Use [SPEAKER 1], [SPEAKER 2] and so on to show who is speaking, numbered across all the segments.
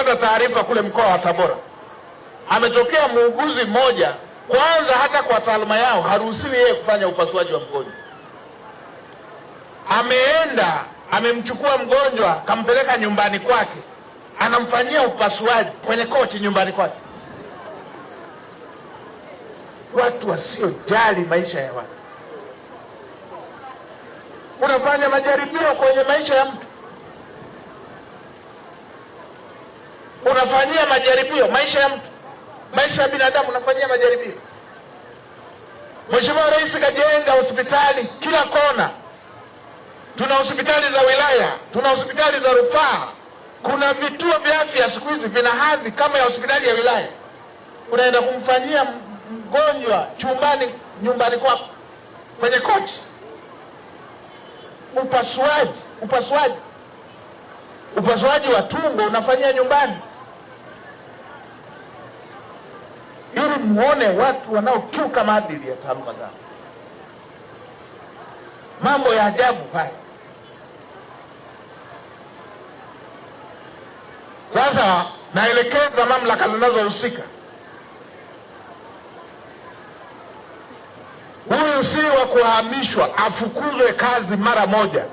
[SPEAKER 1] nimepata taarifa kule mkoa wa Tabora, ametokea muuguzi mmoja, kwanza hata kwa taaluma yao haruhusiwi yeye kufanya upasuaji wa mgonjwa. Ameenda amemchukua mgonjwa kampeleka nyumbani kwake, anamfanyia upasuaji kwenye kochi nyumbani kwake. Watu wasiojali maisha ya watu. Unafanya majaribio kwenye maisha ya mtu, unafanyia majaribio maisha ya mtu, maisha ya binadamu unafanyia majaribio. Mheshimiwa Rais kajenga hospitali kila kona. Tuna hospitali za wilaya, tuna hospitali za rufaa, kuna vituo vya afya siku hizi vina hadhi kama ya hospitali ya wilaya. Unaenda kumfanyia mgonjwa chumbani nyumbani kwako kwenye kochi. Upasuaji wa tumbo unafanyia nyumbani, ili muone watu wanaokiuka maadili ya taaluma zao. Mambo ya ajabu haya. Sasa naelekeza mamlaka zinazohusika, huyu si wa kuhamishwa, afukuzwe kazi mara moja,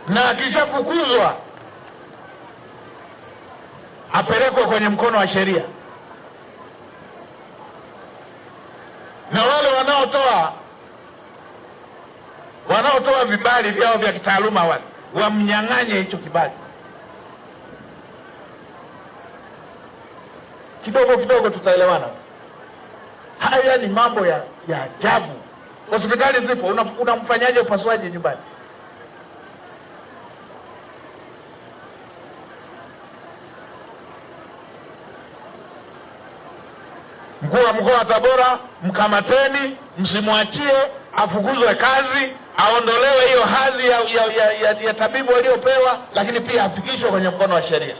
[SPEAKER 1] na akishafukuzwa apelekwe kwenye mkono wa sheria. Na wale wanaotoa vibali vyao vya kitaaluma wale wamnyang'anye hicho kibali. Kidogo kidogo tutaelewana. Haya ni mambo ya ajabu. Hospitali zipo, unamfanyaje upasuaji nyumbani? Mkuu wa mkoa wa Tabora, mkamateni, msimwachie, afukuzwe kazi, aondolewe hiyo hadhi ya tabibu aliyopewa, lakini pia afikishwe kwenye mkono wa sheria.